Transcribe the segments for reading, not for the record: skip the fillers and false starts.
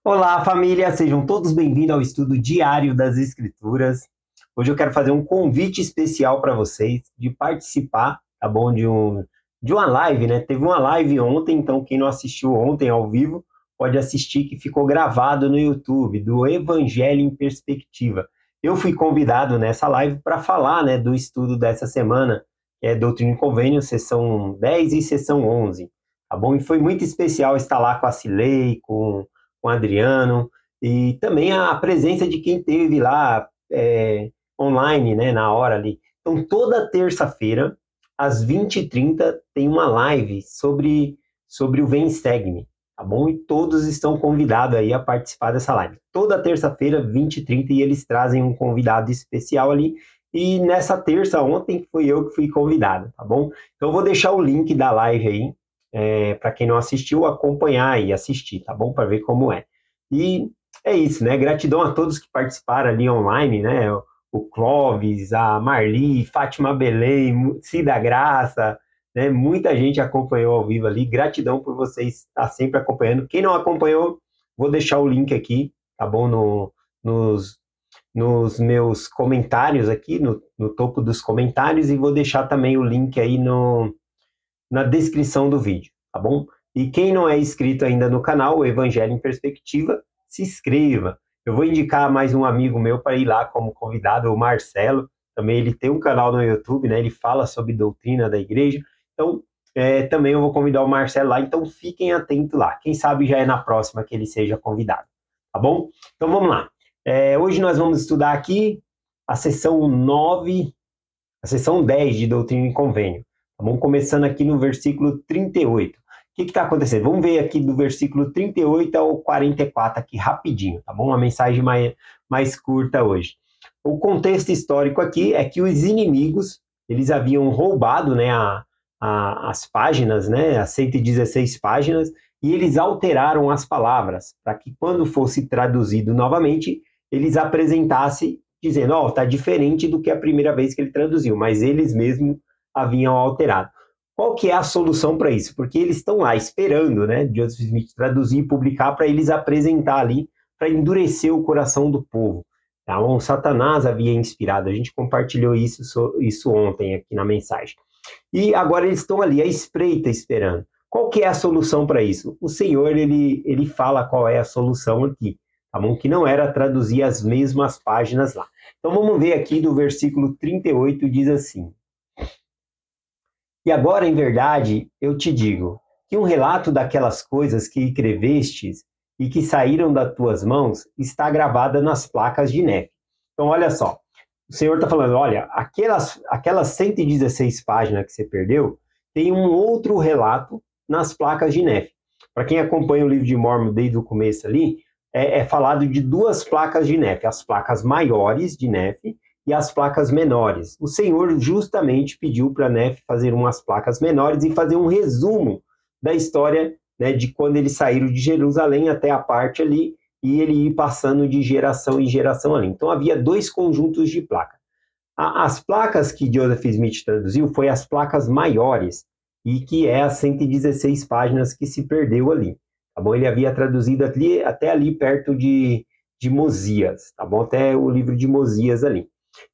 Olá, família! Sejam todos bem-vindos ao estudo diário das Escrituras. Hoje eu quero fazer um convite especial para vocês de participar, tá bom? De uma live, né? Teve uma live ontem, então quem não assistiu ontem ao vivo pode assistir, que ficou gravado no YouTube, do Evangelho em Perspectiva. Eu fui convidado nessa live para falar, né, do estudo dessa semana, que é Doutrina e Convênio, sessão 10 e sessão 11, tá bom? E foi muito especial estar lá com a Cilei, com o Adriano, e também a presença de quem teve lá online, né, na hora ali. Então, toda terça-feira, às 20h30, tem uma live sobre o Vem Segue-me, tá bom? E todos estão convidados aí a participar dessa live. Toda terça-feira, 20h30, e eles trazem um convidado especial ali. E nessa terça, ontem, fui eu que fui convidado, tá bom? Então, eu vou deixar o link da live aí, para quem não assistiu, acompanhar e assistir, tá bom? Para ver como é. E é isso, né? Gratidão a todos que participaram ali online, né? O Clóvis, a Marli, Fátima Belém, Cida Graça, né? Muita gente acompanhou ao vivo ali. Gratidão por vocês estar sempre acompanhando. Quem não acompanhou, vou deixar o link aqui, tá bom? Nos meus comentários aqui, no topo dos comentários, e vou deixar também o link aí na descrição do vídeo, tá bom? E quem não é inscrito ainda no canal, o Evangelho em Perspectiva, se inscreva. Eu vou indicar mais um amigo meu para ir lá como convidado, o Marcelo. Também ele tem um canal no YouTube, né? Ele fala sobre doutrina da igreja. Então, também eu vou convidar o Marcelo lá. Então, fiquem atentos lá. Quem sabe já é na próxima que ele seja convidado, tá bom? Então, vamos lá. Hoje nós vamos estudar aqui a sessão 9, a sessão 10 de Doutrina e Convênio. Vamos começando aqui no versículo 38. O que está acontecendo? Vamos ver aqui do versículo 38 ao 44 aqui rapidinho, tá bom? Uma mensagem mais curta hoje. O contexto histórico aqui é que os inimigos, eles haviam roubado, né, as páginas, né, as 116 páginas, e eles alteraram as palavras, para que quando fosse traduzido novamente, eles apresentassem dizendo, ó, tá diferente do que a primeira vez que ele traduziu, mas eles mesmos haviam alterado. Qual que é a solução para isso? Porque eles estão lá esperando, né, Joseph Smith traduzir e publicar para eles apresentar ali, para endurecer o coração do povo. Então, Satanás havia inspirado, a gente compartilhou isso ontem aqui na mensagem. E agora eles estão ali à espreita esperando. Qual que é a solução para isso? O Senhor, ele fala qual é a solução aqui, tá bom? Que não era traduzir as mesmas páginas lá. Então vamos ver aqui do versículo 38, diz assim: E agora, em verdade, eu te digo, que um relato daquelas coisas que escrevestes e que saíram das tuas mãos está gravada nas placas de neve. Então, olha só, o Senhor está falando, olha, aquelas 116 páginas que você perdeu, tem um outro relato nas placas de neve. Para quem acompanha o livro de Mórmon desde o começo ali, é falado de duas placas de neve, as placas maiores de neve e as placas menores. O Senhor justamente pediu para Nefe fazer umas placas menores e fazer um resumo da história, né, de quando eles saíram de Jerusalém até a parte ali, e ele ir passando de geração em geração ali. Então havia dois conjuntos de placas. As placas que Joseph Smith traduziu foi as placas maiores, e que é as 116 páginas que se perdeu ali. Tá bom? Ele havia traduzido até ali perto de Mosias, tá bom? Até o livro de Mosias ali.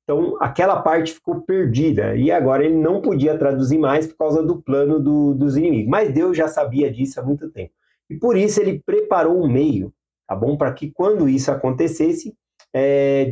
Então, aquela parte ficou perdida, e agora ele não podia traduzir mais por causa do plano dos inimigos. Mas Deus já sabia disso há muito tempo. E por isso ele preparou um meio, tá bom? Para que quando isso acontecesse,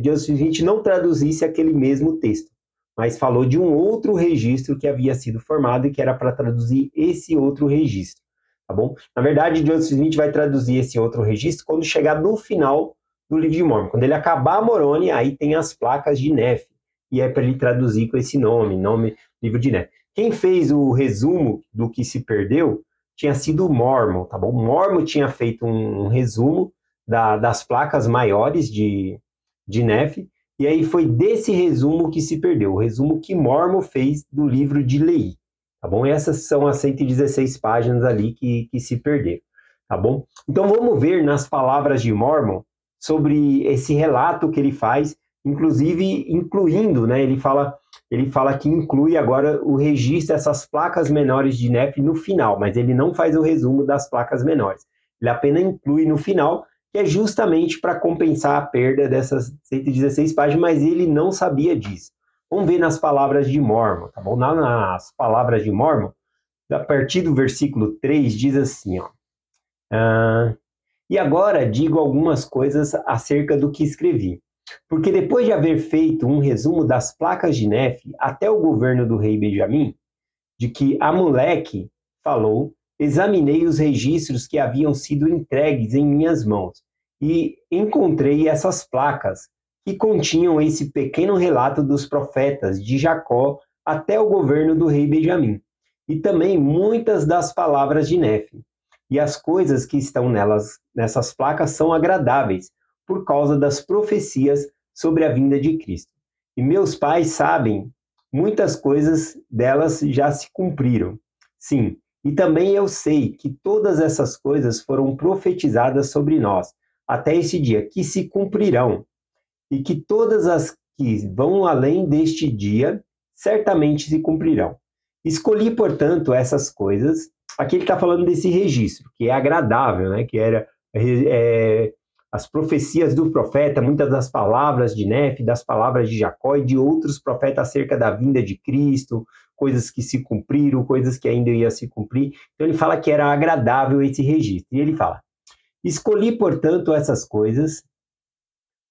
Joseph Smith não traduzisse aquele mesmo texto, mas falou de um outro registro que havia sido formado e que era para traduzir esse outro registro, tá bom? Na verdade, Joseph Smith vai traduzir esse outro registro quando chegar no final do livro de Mórmon. Quando ele acabar Moroni, aí tem as placas de Nefe, e é para ele traduzir com esse nome livro de Nefe. Quem fez o resumo do que se perdeu tinha sido o Mórmon, tá bom? O Mórmon tinha feito um resumo das placas maiores de Nefe, e aí foi desse resumo que se perdeu, o resumo que Mórmon fez do livro de Leí, tá bom? Essas são as 116 páginas ali que se perderam, tá bom? Então vamos ver nas palavras de Mórmon sobre esse relato que ele faz, inclusive incluindo, né? Ele fala que inclui agora o registro dessas placas menores de Nefe no final, mas ele não faz o resumo das placas menores. Ele apenas inclui no final, que é justamente para compensar a perda dessas 116 páginas, mas ele não sabia disso. Vamos ver nas palavras de Mormon, tá bom? Nas palavras de Mormon, a partir do versículo 3, diz assim, ó. E agora digo algumas coisas acerca do que escrevi. Porque depois de haver feito um resumo das placas de Nefe até o governo do rei Benjamim, de que Amaleque falou, examinei os registros que haviam sido entregues em minhas mãos e encontrei essas placas que continham esse pequeno relato dos profetas de Jacó até o governo do rei Benjamim, e também muitas das palavras de Nefe. E as coisas que estão nessas placas são agradáveis, por causa das profecias sobre a vinda de Cristo. E meus pais sabem, muitas coisas delas já se cumpriram. Sim, e também eu sei que todas essas coisas foram profetizadas sobre nós, até esse dia, que se cumprirão. E que todas as que vão além deste dia, certamente se cumprirão. Escolhi, portanto, essas coisas. Aqui ele está falando desse registro, que é agradável, né? Que era as profecias do profeta, muitas das palavras de Nefe, das palavras de Jacó e de outros profetas acerca da vinda de Cristo, coisas que se cumpriram, coisas que ainda iam se cumprir. Então ele fala que era agradável esse registro. E ele fala, escolhi, portanto, essas coisas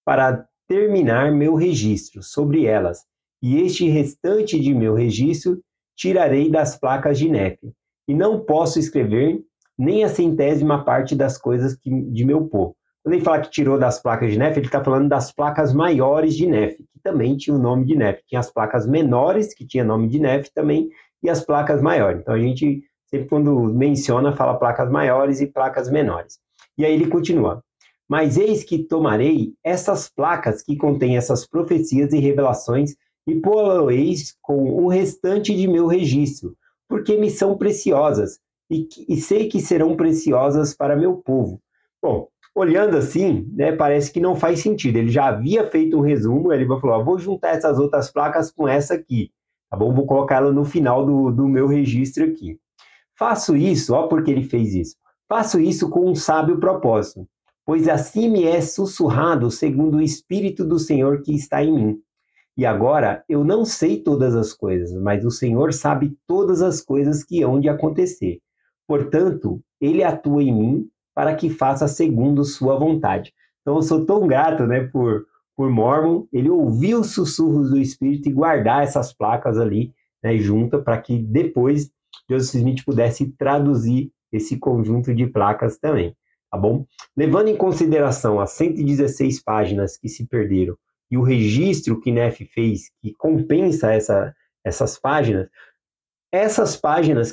para terminar meu registro sobre elas, e este restante de meu registro tirarei das placas de Nefe, e não posso escrever nem a 100ª parte das coisas de meu povo. Quando ele fala que tirou das placas de Nefe, ele está falando das placas maiores de Nefe, que também tinha o nome de Nefe. Tinha as placas menores, que tinha nome de Nefe também, e as placas maiores. Então a gente sempre quando menciona, fala placas maiores e placas menores. E aí ele continua. Mas eis que tomarei essas placas que contêm essas profecias e revelações e pô-las com o restante de meu registro, porque me são preciosas e sei que serão preciosas para meu povo. Bom, olhando assim, né, parece que não faz sentido. Ele já havia feito um resumo, ele falou, vou juntar essas outras placas com essa aqui, tá bom? Vou colocar ela no final do meu registro aqui. Faço isso, ó, porque ele fez isso. Faço isso com um sábio propósito, pois assim me é sussurrado segundo o Espírito do Senhor que está em mim. E agora eu não sei todas as coisas, mas o Senhor sabe todas as coisas que hão de acontecer. Portanto, ele atua em mim para que faça segundo sua vontade. Então eu sou tão grato, né, por Mormon, ele ouvir os sussurros do Espírito e guardar essas placas ali, né, junto, para que depois Joseph Smith pudesse traduzir esse conjunto de placas também, tá bom? Levando em consideração as 116 páginas que se perderam e o registro que Nefe fez, que compensa essas páginas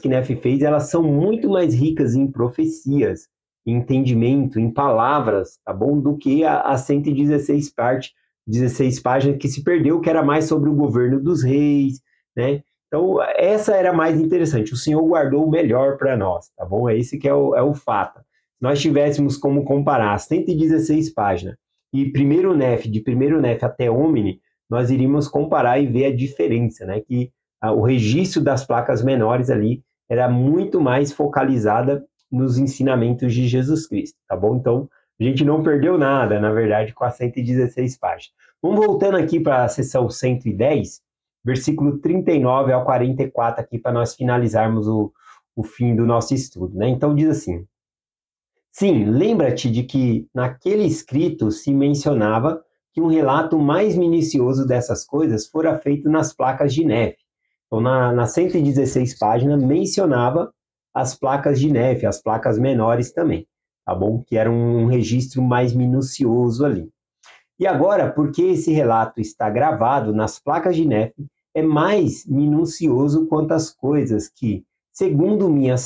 que Nefe fez, elas são muito mais ricas em profecias, em entendimento, em palavras, tá bom? Do que as 116 páginas que se perdeu, que era mais sobre o governo dos reis, né? Então, essa era mais interessante. O Senhor guardou o melhor para nós, tá bom? É esse que é o fato. Se nós tivéssemos como comparar as 116 páginas e de primeiro Nefe até Omni, nós iríamos comparar e ver a diferença, né? Que o registro das placas menores ali era muito mais focalizada nos ensinamentos de Jesus Cristo, tá bom? Então, a gente não perdeu nada, na verdade, com as 116 páginas. Vamos voltando aqui para a seção 110, versículo 39 ao 44 aqui, para nós finalizarmos o fim do nosso estudo, né? Então diz assim, sim, lembra-te de que naquele escrito se mencionava que um relato mais minucioso dessas coisas fora feito nas placas de Nefe. Então, nas 116 páginas, mencionava as placas de Nefe, as placas menores também, tá bom? Que era um registro mais minucioso ali. E agora, porque esse relato está gravado nas placas de Nefe, é mais minucioso quanto às coisas que, segundo minha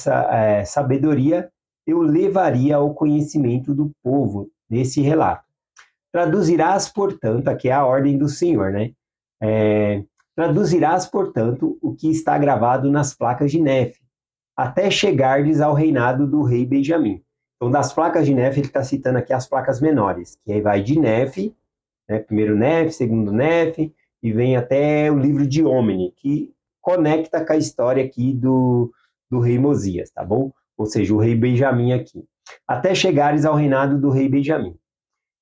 sabedoria, eu levaria ao conhecimento do povo nesse relato. Traduzirás, portanto, aqui é a ordem do Senhor, né? Traduzirás, portanto, o que está gravado nas placas de Nefe, até chegardes ao reinado do rei Benjamim. Então, das placas de Nefe, ele está citando aqui as placas menores, que aí vai de Nefe, né, primeiro Nefe, segundo Nefe, e vem até o livro de Omni, que conecta com a história aqui do rei Mosias, tá bom? Ou seja, o rei Benjamim aqui. até chegares ao reinado do rei Benjamim.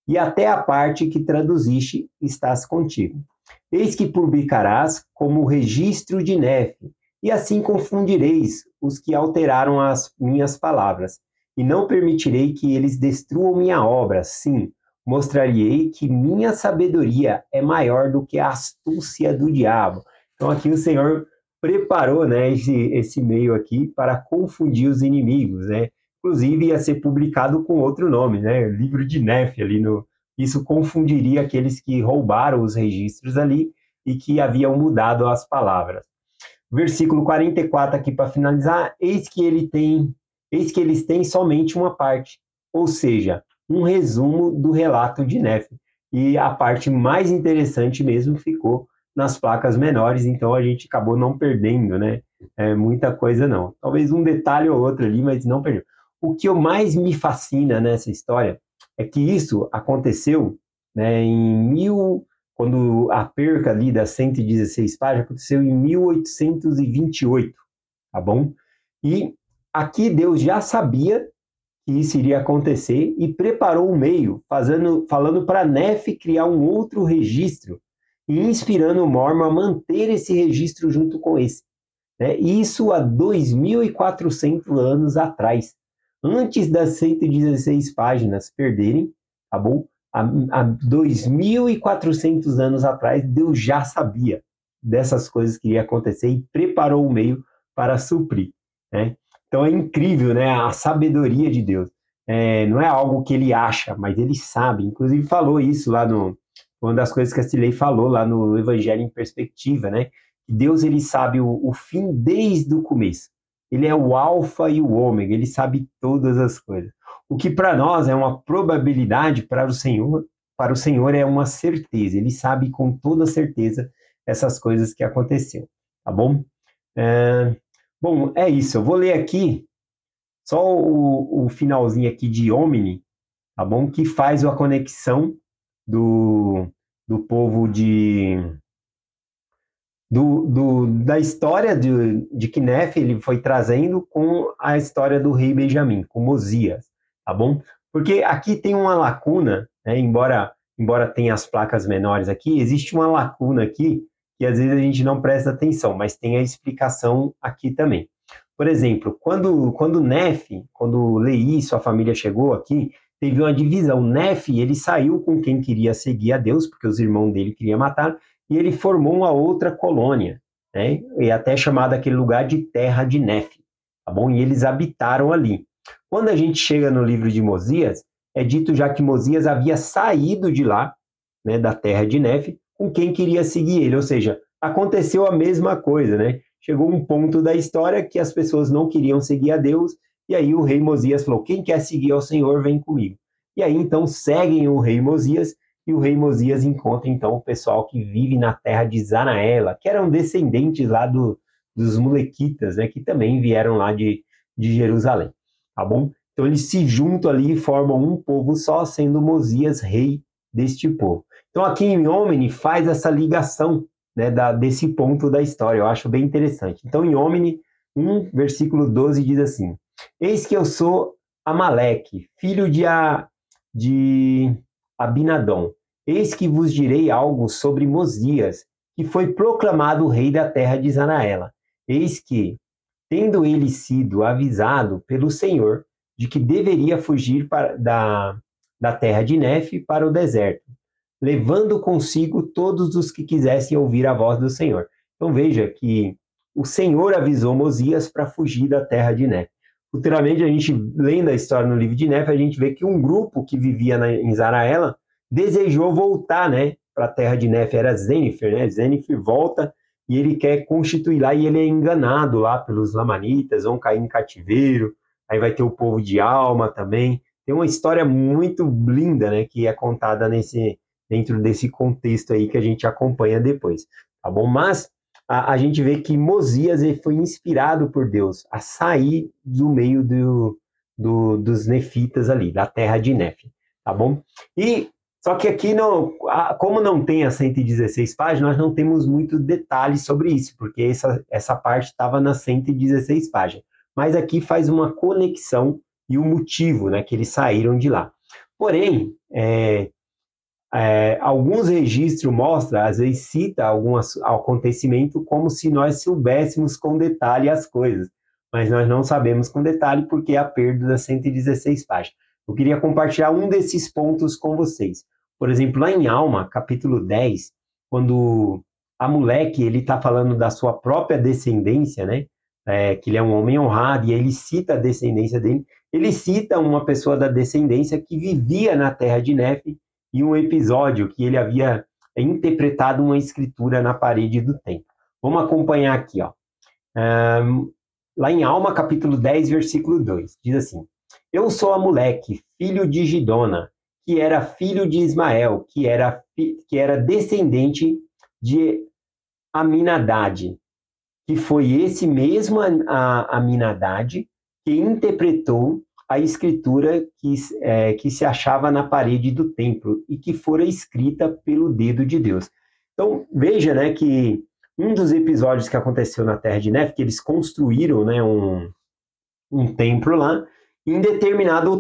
E até a parte que traduziste estás contigo. Eis que publicarás como registro de Nefe, e assim confundireis os que alteraram as minhas palavras, e não permitirei que eles destruam minha obra. Sim, mostrarei que minha sabedoria é maior do que a astúcia do diabo. Então aqui o Senhor preparou, né, esse meio aqui para confundir os inimigos, né? Inclusive ia ser publicado com outro nome, né? Livro de Nefe ali no... Isso confundiria aqueles que roubaram os registros ali e que haviam mudado as palavras. Versículo 44 aqui para finalizar, eis que eles têm somente uma parte, ou seja, um resumo do relato de Nefe. E a parte mais interessante mesmo ficou nas placas menores, então a gente acabou não perdendo, né? Muita coisa não. Talvez um detalhe ou outro ali, mas não perdeu. O que mais me fascina nessa história é que isso aconteceu, né, quando a perca ali das 116 páginas aconteceu em 1828, tá bom? E aqui Deus já sabia que isso iria acontecer e preparou um meio, falando para Nefe criar um outro registro e inspirando o Mormon a manter esse registro junto com esse. Né? Isso há 2.400 anos atrás, antes das 116 páginas perderem, tá bom? Há 2.400 anos atrás, Deus já sabia dessas coisas que iam acontecer e preparou o meio para suprir, né? Então é incrível, né? A sabedoria de Deus. Não é algo que ele acha, mas ele sabe. Inclusive falou isso lá uma das coisas que a Cilei falou lá no Evangelho em Perspectiva, né? Que Deus, ele sabe o fim desde o começo. Ele é o alfa e o ômega, ele sabe todas as coisas. O que para nós é uma probabilidade, para o Senhor é uma certeza. Ele sabe com toda certeza essas coisas que aconteceram, tá bom? Bom, é isso. Eu vou ler aqui só o finalzinho aqui de Omni, tá bom? Que faz a conexão do povo da história de que Nefe ele foi trazendo com a história do rei Benjamim, com Mosias, tá bom? Porque aqui tem uma lacuna, né? Embora tenha as placas menores aqui, existe uma lacuna aqui que às vezes a gente não presta atenção, mas tem a explicação aqui também. Por exemplo, quando Nefe, quando Leí e sua família chegou aqui, teve uma divisão. Nefe, ele saiu com quem queria seguir a Deus, porque os irmãos dele queriam matar, e ele formou uma outra colônia, né? E até chamado aquele lugar de Terra de Nefe, tá bom? E eles habitaram ali. Quando a gente chega no livro de Mosias, é dito já que Mosias havia saído de lá, né, da Terra de Nefe, com quem queria seguir ele, ou seja, aconteceu a mesma coisa, né? Chegou um ponto da história que as pessoas não queriam seguir a Deus, e aí o rei Mosias falou, quem quer seguir ao Senhor, vem comigo. E aí então seguem o rei Mosias, e o rei Mosias encontra então o pessoal que vive na terra de Zanaela, que eram descendentes lá dos Mulequitas, né, que também vieram lá de Jerusalém, tá bom? Então eles se juntam ali e formam um povo só, sendo Mosias rei deste povo. Então aqui em Omni faz essa ligação, né, desse ponto da história, eu acho bem interessante. Então em Omni 1, versículo 12 diz assim, eis que eu sou Amaleque, filho de Abinadom. Eis que vos direi algo sobre Mosias, que foi proclamado rei da terra de Zanaela. Eis que, tendo ele sido avisado pelo Senhor de que deveria fugir da terra de Nefe para o deserto, levando consigo todos os que quisessem ouvir a voz do Senhor. Então veja que o Senhor avisou Mosias para fugir da terra de Nefe. Futuramente, a gente, lendo a história no livro de Nefe, a gente vê que um grupo que vivia em Zanaela desejou voltar, né, para a terra de Nefe, era Zenifer, né? Zenifer volta e ele quer constituir lá e ele é enganado lá pelos lamanitas, vão cair em cativeiro, aí vai ter o povo de Alma também. Tem uma história muito linda, né, que é contada dentro desse contexto aí que a gente acompanha depois, tá bom? Mas a gente vê que Mosias ele foi inspirado por Deus a sair do meio dos nefitas ali, da terra de Nefe, tá bom? Só que aqui, como não tem as 116 páginas, nós não temos muitos detalhes sobre isso, porque essa parte estava nas 116 páginas. Mas aqui faz uma conexão e o motivo, né, que eles saíram de lá. Porém, alguns registros mostram, às vezes cita algum acontecimento como se nós soubéssemos com detalhe as coisas, mas nós não sabemos com detalhe porque a perda das 116 páginas. Eu queria compartilhar um desses pontos com vocês. Por exemplo, lá em Alma, capítulo 10, quando Amaleque ele está falando da sua própria descendência, né? Que ele é um homem honrado, e ele cita a descendência dele. Ele cita uma pessoa da descendência que vivia na terra de Nefe, e um episódio que ele havia interpretado uma escritura na parede do templo. Vamos acompanhar aqui, ó. Lá em Alma, capítulo 10, versículo 2, diz assim: Eu sou Amaleque, filho de Gidona, que era filho de Ismael, que era descendente de Aminadade, que foi esse mesmo Aminadade que interpretou a escritura que se achava na parede do templo e que fora escrita pelo dedo de Deus. Então, veja, né, que um dos episódios que aconteceu na terra de Nefe, que eles construíram, né, um templo lá, em determinada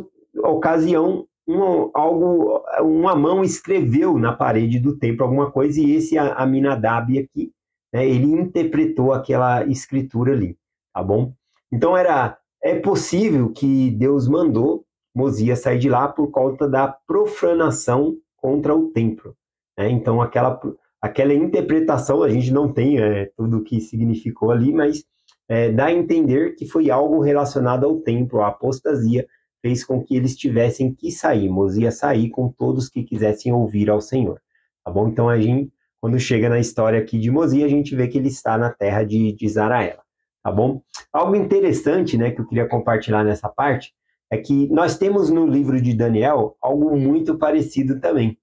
ocasião, uma mão escreveu na parede do templo alguma coisa, e esse Aminadab aqui, né, ele interpretou aquela escritura ali, tá bom? Então é possível que Deus mandou Mosias sair de lá por conta da profanação contra o templo, né? Então aquela interpretação, a gente não tem tudo o que significou ali, mas dá a entender que foi algo relacionado ao templo. A apostasia fez com que eles tivessem que sair, Mosias sair com todos que quisessem ouvir ao Senhor, tá bom? Então quando chega na história aqui de Mosias, a gente vê que ele está na terra de Zaraela, tá bom? Algo interessante, né, que eu queria compartilhar nessa parte, é que nós temos no livro de Daniel algo muito parecido também,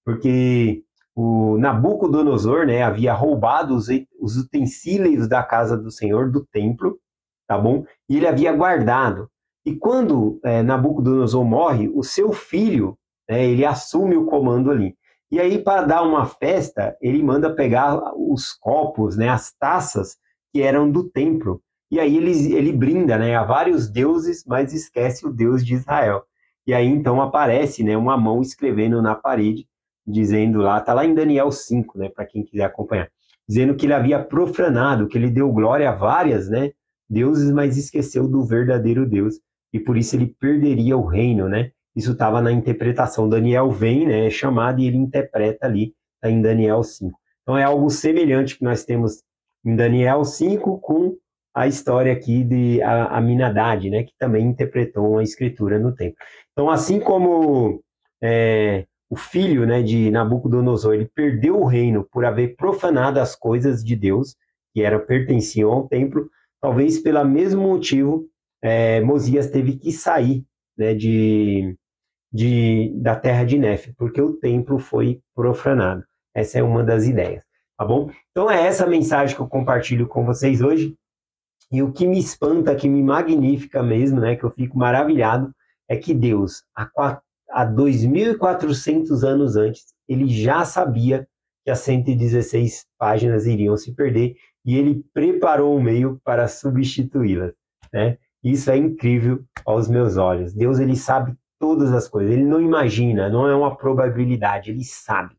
porque o Nabucodonosor, né, havia roubado os utensílios da casa do Senhor, do templo, tá bom? E ele havia guardado. E quando Nabucodonosor morre, o seu filho, ele assume o comando ali. E aí, para dar uma festa, ele manda pegar os copos, né, as taças que eram do templo. E aí ele brinda, né, a vários deuses, mas esquece o Deus de Israel. E aí, então, aparece, né, uma mão escrevendo na parede, dizendo lá, está lá em Daniel 5, né, para quem quiser acompanhar, dizendo que ele havia profanado, que ele deu glória a várias, né, deuses, mas esqueceu do verdadeiro Deus, e por isso ele perderia o reino, né? Isso estava na interpretação. Daniel vem, né, é chamado, e ele interpreta ali, tá em Daniel 5. Então é algo semelhante que nós temos em Daniel 5 com a história aqui de Aminadab, né, que também interpretou uma escritura no templo. Então, assim como o filho, né, de Nabucodonosor, ele perdeu o reino por haver profanado as coisas de Deus, que pertenciam ao templo, talvez pelo mesmo motivo, Mosias teve que sair, né, da terra de Nefe, porque o templo foi profanado. Essa é uma das ideias, tá bom? Então é essa mensagem que eu compartilho com vocês hoje, e o que me espanta, que me magnifica mesmo, né, que eu fico maravilhado, é que Deus, há 2.400 anos antes, ele já sabia que as 116 páginas iriam se perder, e ele preparou um meio para substituí-las, né? Isso é incrível aos meus olhos. Deus, ele sabe todas as coisas, ele não imagina, não é uma probabilidade, ele sabe,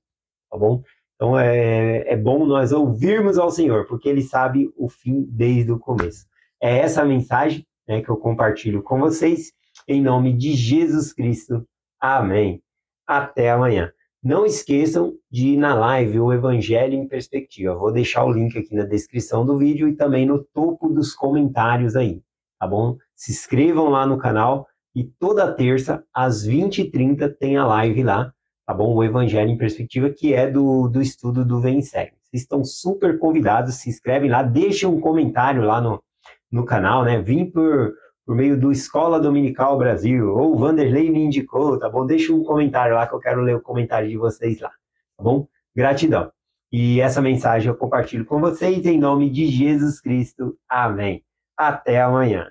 tá bom? Então é bom nós ouvirmos ao Senhor, porque ele sabe o fim desde o começo. É essa a mensagem, né, que eu compartilho com vocês, em nome de Jesus Cristo. Amém. Até amanhã. Não esqueçam de ir na live O Evangelho em Perspectiva. Vou deixar o link aqui na descrição do vídeo e também no topo dos comentários aí, tá bom? Se inscrevam lá no canal, e toda terça, às 20h30, tem a live lá, tá bom? O Evangelho em Perspectiva, que é do estudo do Vem e Segue. Vocês estão super convidados, se inscrevem lá, deixem um comentário lá no canal, né? Vim por meio do Escola Dominical Brasil, ou o Vanderlei me indicou, tá bom? Deixa um comentário lá que eu quero ler o comentário de vocês lá, tá bom? Gratidão. E essa mensagem eu compartilho com vocês em nome de Jesus Cristo. Amém. Até amanhã.